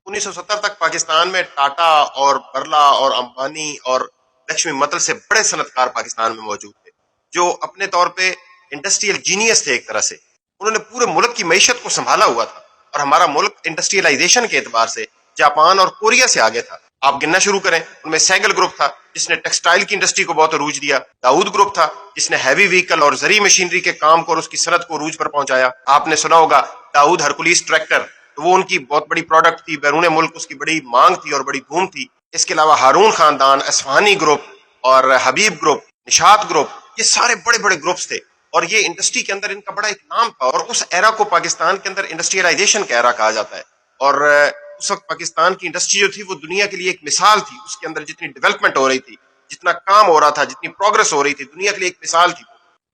1970 تک پاکستان میں ٹاٹا اور برلا اور امبانی اور لکشمی متل سے بڑے صنعتکار پاکستان میں موجود تھے، جو اپنے طور پہ انڈسٹریل جینیس تھے ایک طرح سے. انہوں نے پورے ملک کی معیشت کو سنبھالا ہوا تھا، اور ہمارا ملک انڈسٹریلائزیشن کے اعتبار سے جاپان اور کوریا سے آگے تھا. آپ گننا شروع کریں، ان میں سیگل گروپ تھا جس نے ٹیکسٹائل کی انڈسٹری کو بہت عروج دیا. داؤد گروپ تھا جس نے ہیوی وہیکل اور زرعی مشینری کے کام کو اور اس کی صنعت کو عروج پر پہنچایا. آپ نے سنا ہوگا داؤد ہرکولیس ٹریکٹر، وہ ان کی بہت بڑی پروڈکٹ تھی، بیرون ملک اس کی بڑی مانگ تھی اور بڑی بوم تھی. اس کے علاوہ ہارون خاندان، اصفہانی گروپ اور حبیب گروپ، نشاط گروپ، یہ سارے بڑے بڑے گروپس تھے، اور یہ انڈسٹری کے اندر ان کا بڑا ایک نام تھا. اور اس ایرا کو پاکستان کے اندر انڈسٹریلائزیشن کا ایرا کہا جاتا ہے. اور اس وقت پاکستان کی انڈسٹری جو تھی وہ دنیا کے لیے ایک مثال تھی. اس کے اندر جتنی ڈیولپمنٹ ہو رہی تھی، جتنا کام ہو رہا تھا، جتنی پروگرس ہو رہی تھی، دنیا کے لیے ایک مثال تھی.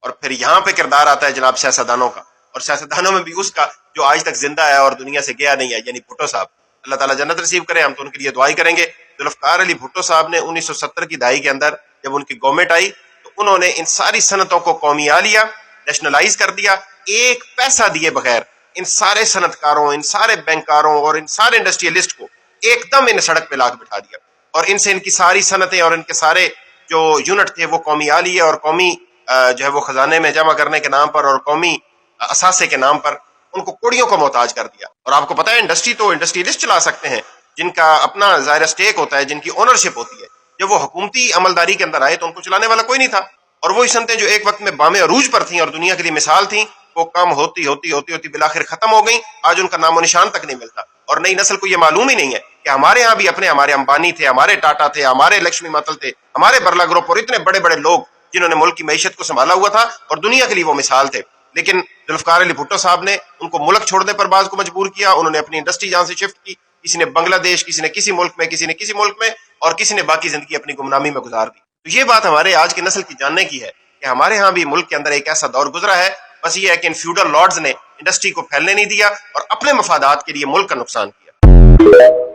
اور پھر یہاں پہ کردار آتا ہے جناب سیاستدانوں کا، اور سیاستدانوں میں بھی اس کا جو آج تک زندہ ہے اور دنیا سے گیا نہیں ہے، یعنی بھٹو صاحب. اللہ تعالیٰ جنت نصیب کرے، ہم تو ان کے لیے دعائی کریں گے. ذوالفقار علی بھٹو صاحب نے 1970 کی دہائی کے اندر جب ان کی گورنمنٹ آئی تو انہوں نے ان ساری صنعتوں کو قومیہ لیا، نیشنلائز کر دیا، ایک پیسہ دیے بغیر. ان سارے صنعتکاروں، ان سارے بینکاروں اور ان سارے انڈسٹریلسٹ کو ایک دم ان سڑک پہ لا کے بٹھا دیا، اور ان سے ان کی ساری صنعتیں اور ان کے سارے جو یونٹ تھے وہ قومیہ لیے، اور قومی جو ہے وہ خزانے میں جمع کرنے کے نام پر اور قومی اثاثے کے نام پر ان کو کوڑیوں کو محتاج کر دیا. اور آپ کو پتا ہے انڈسٹری تو انڈسٹریلسٹ چلا سکتے ہیں جن کا اپنا ظاہر اسٹیک ہوتا ہے، جن کی اونرشپ ہوتی ہے. جب وہ حکومتی عملداری کے اندر آئے تو ان کو چلانے والا کوئی نہیں تھا، اور وہی صنعتیں جو ایک وقت میں بام عروج پر تھیں اور دنیا کے لیے مثال تھیں، وہ کم ہوتی ہوتی ہوتی ہوتی بالآخر ختم ہو گئیں. آج ان کا نام و نشان تک نہیں ملتا، اور نئی نسل کو یہ معلوم ہی نہیں ہے کہ ہمارے ہاں بھی ہمارے امبانی تھے، ہمارے ٹاٹا تھے، ہمارے لکشمی متل تھے، ہمارے برلا گروپ اور اتنے بڑے بڑے لوگ جنہوں نے ملک کی معیشت کو سنبھالا ہوا تھا اور دنیا کے لیے وہ مثال تھے. لیکن ذوالفقار علی بھٹو صاحب نے ان کو ملک چھوڑنے پر بعض کو مجبور کیا. انہوں نے اپنی انڈسٹری جہاں سے شفٹ کی، کسی نے بنگلہ دیش، کسی نے کسی ملک میں، کسی نے کسی ملک میں، اور کسی نے باقی زندگی اپنی گمنامی میں گزار دی. تو یہ بات ہمارے آج کی نسل کی جاننے کی ہے کہ ہمارے ہاں بھی ملک کے اندر ایک ایسا دور گزرا ہے. بس یہ ہے کہ ان فیوڈل لارڈز نے انڈسٹری کو پھیلنے نہیں دیا اور اپنے مفادات کے لیے ملک کا نقصان کیا.